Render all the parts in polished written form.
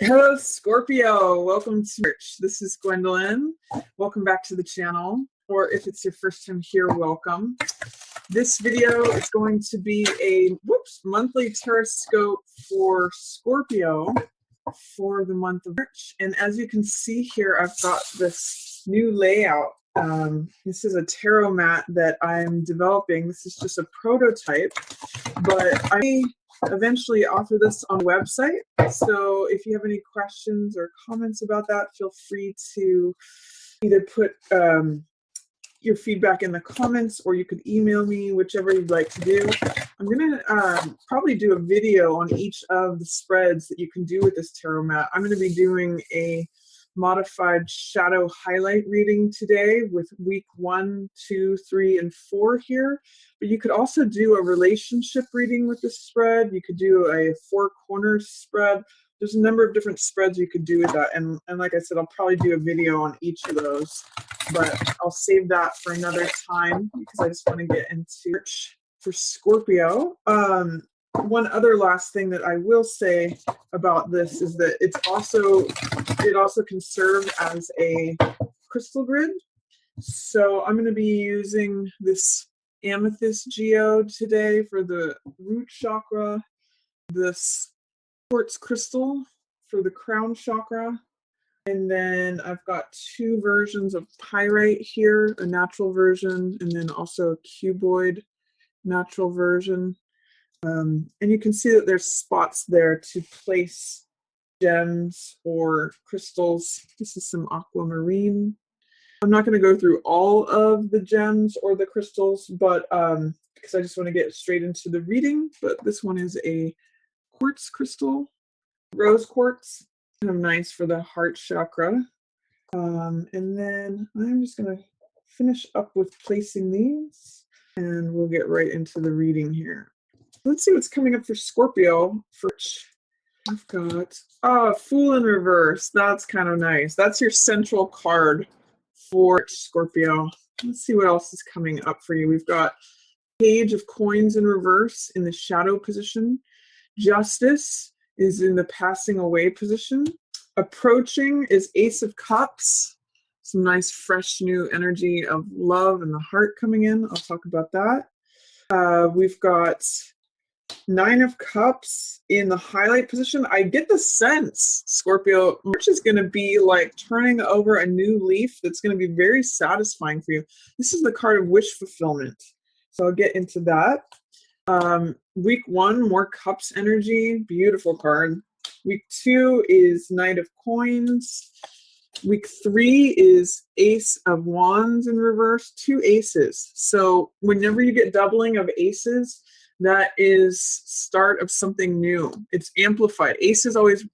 Hello, Scorpio. Welcome to Church. This is Gwendolyn. Welcome back to the channel, or if it's your first time here, welcome. This video is going to be a monthly tarot scope for Scorpio for the month of March. And as you can see here, I've got this new layout. This is a tarot mat that I'm developing. This is just a prototype, but I eventually offer this on the website. So if you have any questions or comments about that, feel free to either put your feedback in the comments, or you could email me, whichever you'd like to do. I'm going to probably do a video on each of the spreads that you can do with this tarot mat. I'm going to be doing a modified shadow highlight reading today with week 1, 2, 3, and 4 here. But you could also do a relationship reading with this spread. You could do a 4 corners spread. There's a number of different spreads you could do with that. And like I said, I'll probably do a video on each of those, but I'll save that for another time because I just want to get into for Scorpio. One other last thing that I will say about this is that it also can serve as a crystal grid. So I'm going to be using this amethyst geode today for the root chakra, this quartz crystal for the crown chakra, and then I've got 2 versions of pyrite here, a natural version and then also a cuboid natural version. And you can see that there's spots there to place gems or crystals. This is some aquamarine. I'm not going to go through all of the gems or the crystals, but because I just want to get straight into the reading. But this one is a quartz crystal, rose quartz, kind of nice for the heart chakra. And then I'm just going to finish up with placing these, and we'll get right into the reading here. Let's see what's coming up for Scorpio. I've got Fool in reverse. That's kind of nice. That's your central card for Scorpio. Let's see what else is coming up for you. We've got Page of Coins in reverse in the shadow position. Justice is in the passing away position. Approaching is Ace of Cups. Some nice fresh new energy of love and the heart coming in. I'll talk about that. We've got 9 of Cups in the highlight position. I get the sense, Scorpio, March is going to be like turning over a new leaf that's going to be very satisfying for you. This is the card of wish fulfillment. So I'll get into that. Week 1, more Cups energy. Beautiful card. Week 2 is Knight of Coins. Week 3 is Ace of Wands in reverse. 2 aces. So whenever you get doubling of aces, that is start of something new. It's amplified. Aces always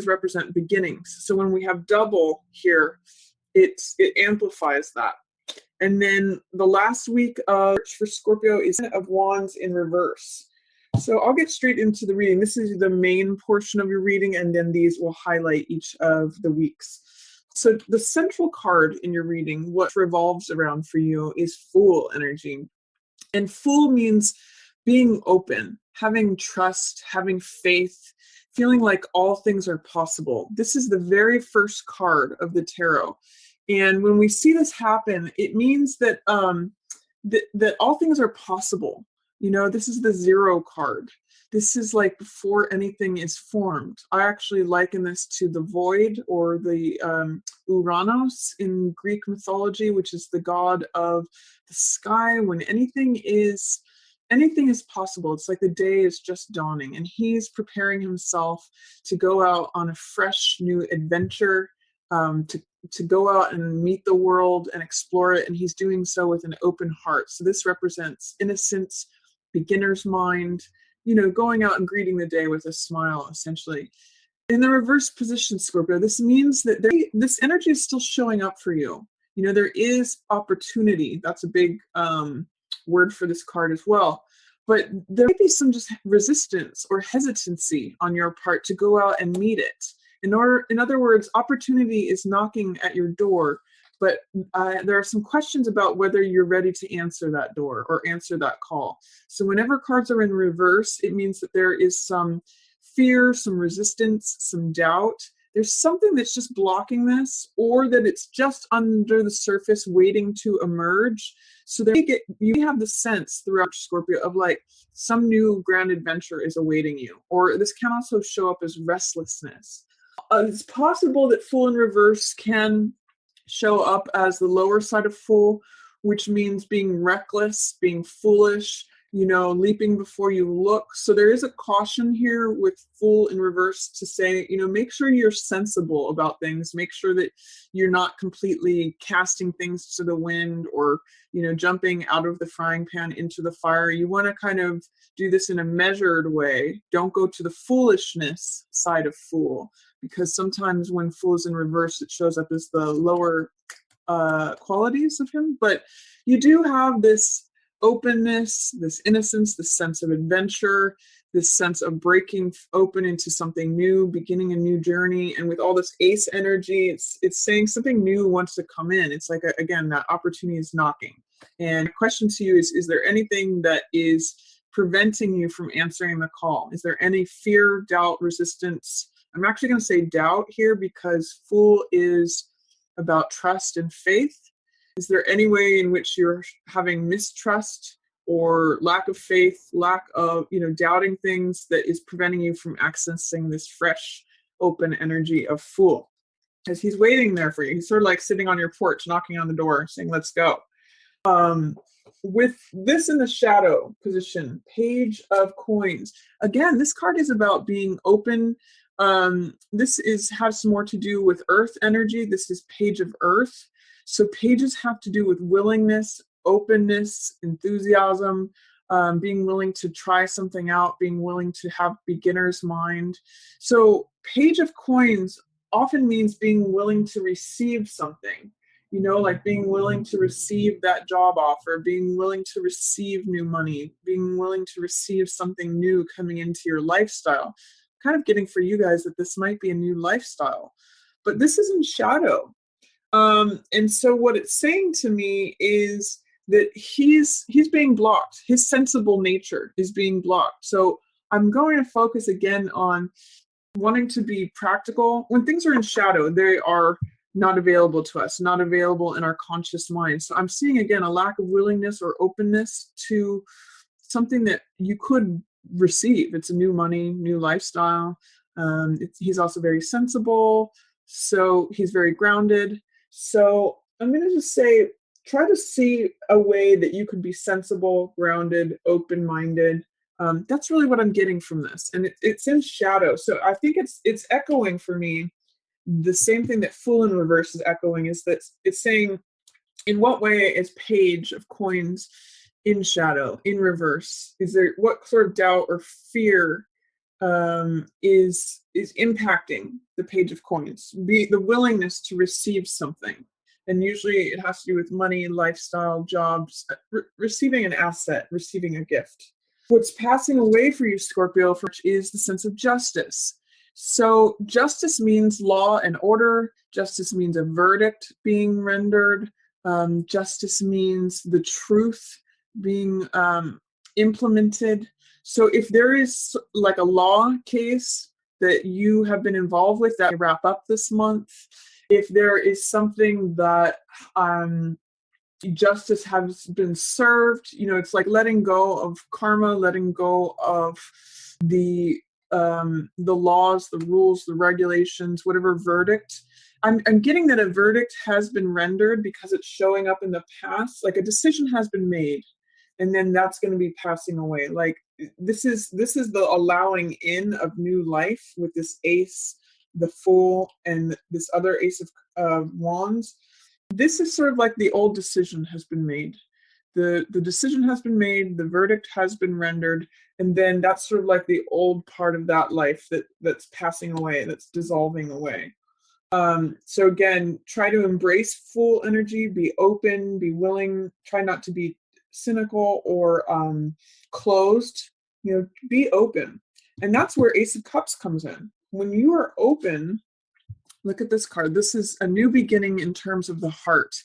represent beginnings. So when we have double here, it amplifies that. And then the last week of for Scorpio is Ten of Wands in reverse. So I'll get straight into the reading. This is the main portion of your reading, and then these will highlight each of the weeks. So the central card in your reading, what revolves around for you, is Fool energy. And Fool means being open, having trust, having faith, feeling like all things are possible. This is the very first card of the tarot. And when we see this happen, it means that that all things are possible. You know, this is the 0 card. This is like before anything is formed. I actually liken this to the void, or the Uranos in Greek mythology, which is the god of the sky. When anything is possible. It's like the day is just dawning, and he's preparing himself to go out on a fresh new adventure, to go out and meet the world and explore it, and he's doing so with an open heart. So this represents innocence, beginner's mind, you know, going out and greeting the day with a smile, essentially. In the reverse position, Scorpio, this means that this energy is still showing up for you. You know, there is opportunity. That's a big word for this card as well. But there might be some just resistance or hesitancy on your part to go out and meet it. In other words, opportunity is knocking at your door, but there are some questions about whether you're ready to answer that door or answer that call. So whenever cards are in reverse, it means that there is some fear, some resistance, some doubt. There's something that's just blocking this, or that it's just under the surface waiting to emerge. So that you have the sense throughout Scorpio of like some new grand adventure is awaiting you. Or this can also show up as restlessness. It's possible that Fool in reverse can show up as the lower side of Fool, which means being reckless, being foolish, leaping before you look. So there is a caution here with Fool in reverse to say, make sure you're sensible about things. Make sure that you're not completely casting things to the wind or, jumping out of the frying pan into the fire. You want to kind of do this in a measured way. Don't go to the foolishness side of Fool, because sometimes when Fool is in reverse, it shows up as the lower qualities of him. But you do have this openness, this innocence, this sense of adventure, this sense of breaking open into something new, beginning a new journey. And with all this ace energy, it's saying something new wants to come in. It's like, again, that opportunity is knocking. And the question to you is there anything that is preventing you from answering the call? Is there any fear, doubt, resistance? I'm actually going to say doubt here because Fool is about trust and faith. Is there any way in which you're having mistrust or lack of faith, lack of, doubting things that is preventing you from accessing this fresh, open energy of Fool? Because he's waiting there for you. He's sort of like sitting on your porch, knocking on the door, saying, let's go. With this in the shadow position, Page of Coins. Again, this card is about being open. This has more to do with earth energy. This is Page of Earth. So pages have to do with willingness, openness, enthusiasm, being willing to try something out, being willing to have beginner's mind. So Page of Coins often means being willing to receive something, like being willing to receive that job offer, being willing to receive new money, being willing to receive something new coming into your lifestyle. Kind of getting for you guys that this might be a new lifestyle. But this is in shadow. And so what it's saying to me is that he's being blocked. His sensible nature is being blocked. So I'm going to focus again on wanting to be practical. When things are in shadow, they are not available to us, not available in our conscious mind. So I'm seeing, again, a lack of willingness or openness to something that you could receive. It's a new money, new lifestyle. He's also very sensible. So he's very grounded. So I'm going to just say, try to see a way that you could be sensible, grounded, open-minded. That's really what I'm getting from this. And it's in shadow. So I think it's echoing for me the same thing that Fool in reverse is echoing, is that it's saying, in what way is Page of Coins in shadow, in reverse? Is there, what sort of doubt or fear is impacting the Page of Coins? The willingness to receive something. And usually it has to do with money, lifestyle, jobs, receiving an asset, receiving a gift. What's passing away for you, Scorpio, is the sense of justice. So justice means law and order. Justice means a verdict being rendered. Justice means the truth being implemented. So if there is like a law case that you have been involved with that wrap up this month, if there is something that justice has been served, it's like letting go of karma, letting go of the laws, the rules, the regulations, whatever verdict. I'm getting that a verdict has been rendered because it's showing up in the past, like a decision has been made, and then that's going to be passing away. Like this is the allowing in of new life with this ace, the Fool, and this other ace of wands. This is sort of like the old decision has been made. The decision has been made, the verdict has been rendered, and then that's sort of like the old part of that life that's passing away, that's dissolving away. So again, try to embrace Fool energy, be open, be willing, try not to be cynical or closed, be open. And that's where Ace of Cups comes in. When you are open, look at this card. This is a new beginning in terms of the heart.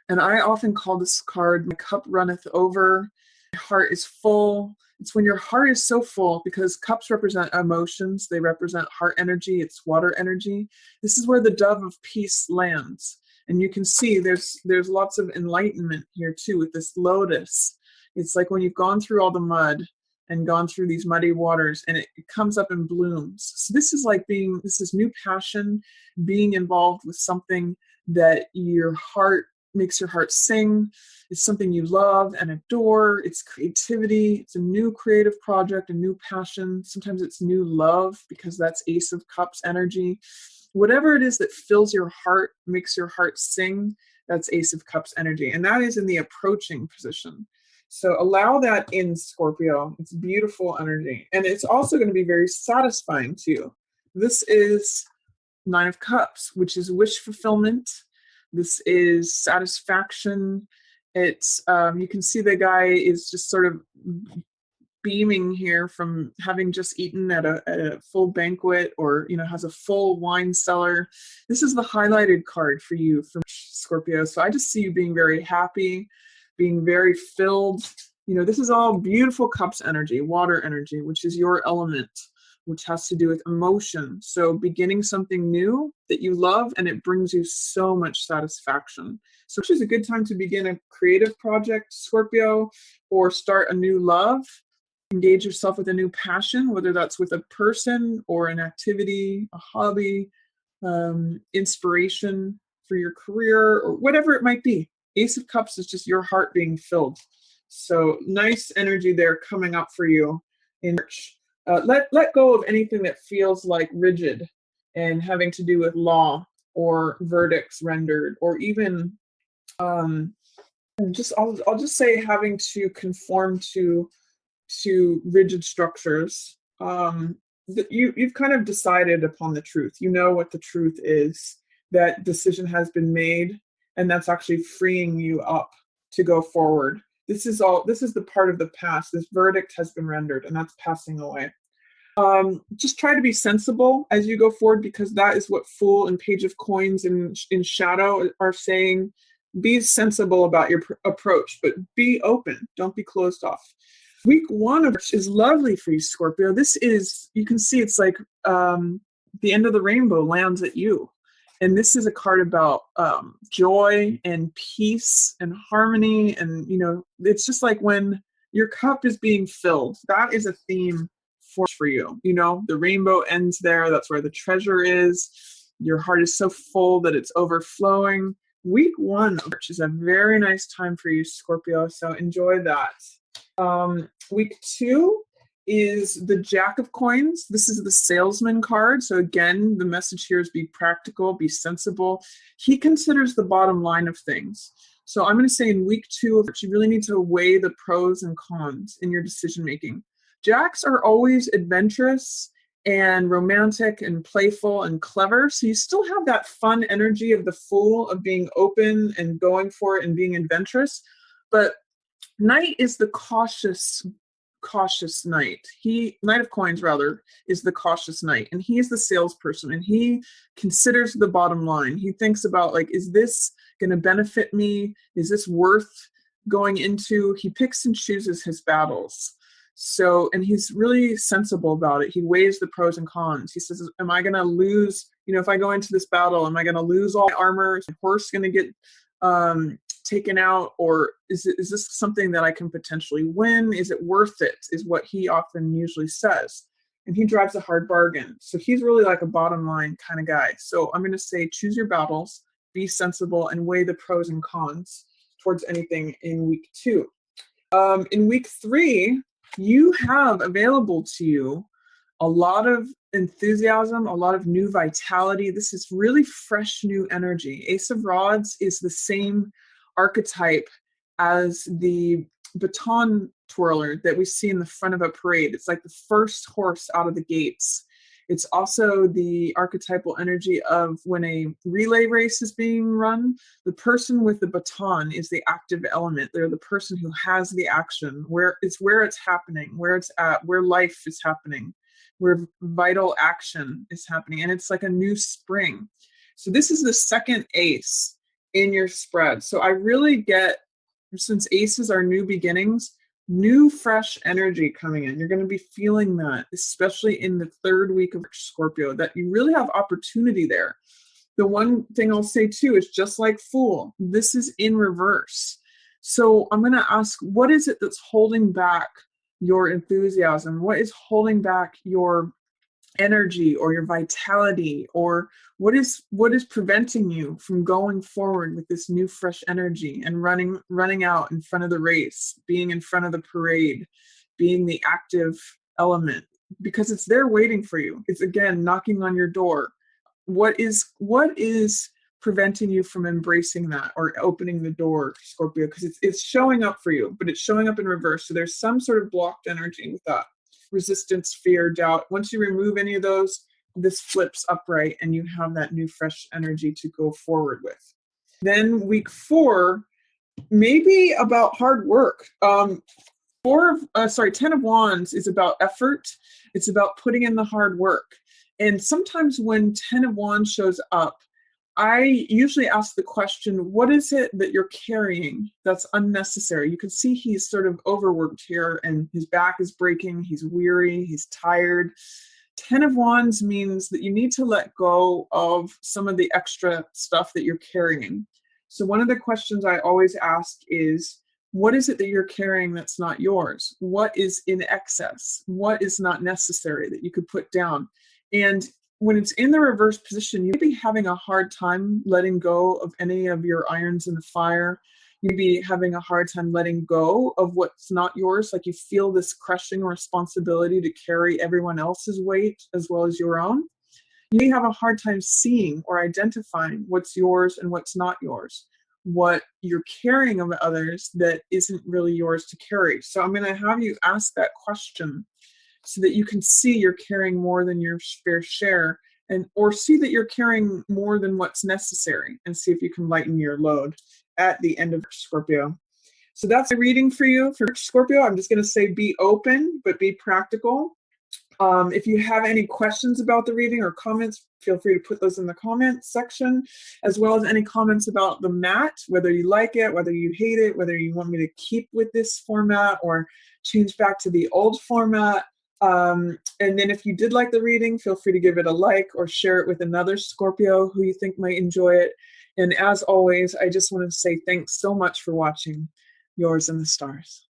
And I often call this card, my cup runneth over, my heart is full. It's when your heart is so full, because cups represent emotions, they represent heart energy, it's water energy. This is where the dove of peace lands. And you can see there's lots of enlightenment here too with this lotus. It's like when you've gone through all the mud and gone through these muddy waters, and it comes up and blooms. So this is like this is new passion, being involved with something that your heart makes your heart sing. It's something you love and adore. It's creativity. It's a new creative project, a new passion. Sometimes it's new love, because that's Ace of Cups energy. Whatever it is that fills your heart, makes your heart sing, that's Ace of Cups energy. And that is in the approaching position. So allow that in, Scorpio. It's beautiful energy. And it's also going to be very satisfying to you. This is Nine of Cups, which is wish fulfillment. This is satisfaction. It's you can see the guy is just sort of beaming here from having just eaten at a full banquet, or has a full wine cellar. This is the highlighted card for you, for Scorpio. So I just see you being very happy, being very filled. This is all beautiful cups energy, water energy, which is your element, which has to do with emotion. So beginning something new that you love, and it brings you so much satisfaction. So which is a good time to begin a creative project, Scorpio, or start a new love. Engage yourself with a new passion, whether that's with a person or an activity, a hobby, inspiration for your career, or whatever it might be. Ace of Cups is just your heart being filled. So nice energy there coming up for you in March. Let go of anything that feels like rigid and having to do with law or verdicts rendered, or even I'll just say having to conform to rigid structures. That you've kind of decided upon the truth. You know what the truth is. That decision has been made, and that's actually freeing you up to go forward. This is the part of the past. This verdict has been rendered, and that's passing away. Just try to be sensible as you go forward, because that is what Fool and Page of Coins in Shadow are saying. Be sensible about your approach, but be open. Don't be closed off. Week 1 of March is lovely for you, Scorpio. This is, you can see it's like the end of the rainbow lands at you. And this is a card about joy and peace and harmony. And, it's just like when your cup is being filled, that is a theme for you. The rainbow ends there. That's where the treasure is. Your heart is so full that it's overflowing. Week 1 of March is a very nice time for you, Scorpio. So enjoy that. Week 2 is the Jack of Coins. This is the salesman card. So again, the message here is be practical, be sensible. He considers the bottom line of things. So I'm going to say in week 2 of March, you really need to weigh the pros and cons in your decision making. Jacks are always adventurous and romantic and playful and clever. So you still have that fun energy of the Fool, of being open and going for it and being adventurous. But Knight is the cautious knight. Knight of Coins, rather, is the cautious knight. And he is the salesperson. And he considers the bottom line. He thinks about, like, is this going to benefit me? Is this worth going into? He picks and chooses his battles. So, and he's really sensible about it. He weighs the pros and cons. He says, am I going to lose, if I go into this battle, am I going to lose all my armor? Is my horse going to get taken out? Or is this something that I can potentially win? Is it worth it? Is what he often usually says. And he drives a hard bargain. So he's really like a bottom line kind of guy. So I'm going to say, choose your battles, be sensible, and weigh the pros and cons towards anything in week 2. In week 3, you have available to you a lot of enthusiasm, a lot of new vitality. This is really fresh, new energy. Ace of Rods is the same archetype as the baton twirler that we see in the front of a parade. It's like the first horse out of the gates. It's also the archetypal energy of when a relay race is being run. The person with the baton is the active element. They're the person who has the action, where it's happening, where it's at, where life is happening, where vital action is happening. And it's like a new spring. So this is the second ace in your spread. So I really get, since aces are new beginnings, new fresh energy coming in. You're going to be feeling that, especially in the third week of Scorpio, that you really have opportunity there. The one thing I'll say too is, just like Fool, this is in reverse. So I'm going to ask, what is it that's holding back your enthusiasm? What is holding back your energy or your vitality, or what is preventing you from going forward with this new fresh energy and running out in front of the race, being in front of the parade, being the active element? Because it's there waiting for you. It's, again, knocking on your door. What is preventing you from embracing that or opening the door, Scorpio? Because it's showing up for you, but it's showing up in reverse. So there's some sort of blocked energy with that. Resistance, fear, doubt. Once you remove any of those, this flips upright and you have that new fresh energy to go forward with. Then week 4, maybe about hard work. 10 of Wands is about effort. It's about putting in the hard work. And sometimes when 10 of Wands shows up, I usually ask the question, what is it that you're carrying that's unnecessary? You can see he's sort of overworked here and his back is breaking. He's weary. He's tired. 10 of Wands means that you need to let go of some of the extra stuff that you're carrying. So one of the questions I always ask is, what is it that you're carrying that's not yours? What is in excess? What is not necessary that you could put down? And when it's in the reverse position, you may be having a hard time letting go of any of your irons in the fire. You'd be having a hard time letting go of what's not yours. Like you feel this crushing responsibility to carry everyone else's weight as well as your own. You may have a hard time seeing or identifying what's yours and what's not yours, what you're carrying of others that isn't really yours to carry. So I'm going to have you ask that question so that you can see you're carrying more than your fair share, or see that you're carrying more than what's necessary, and see if you can lighten your load at the end of Scorpio. So that's a reading for you for Scorpio. I'm just going to say be open, but be practical. If you have any questions about the reading or comments, feel free to put those in the comments section, as well as any comments about the mat, whether you like it, whether you hate it, whether you want me to keep with this format or change back to the old format. And then if you did like the reading, feel free to give it a like or share it with another Scorpio who you think might enjoy it. And as always, I just want to say thanks so much for watching. Yours in the stars.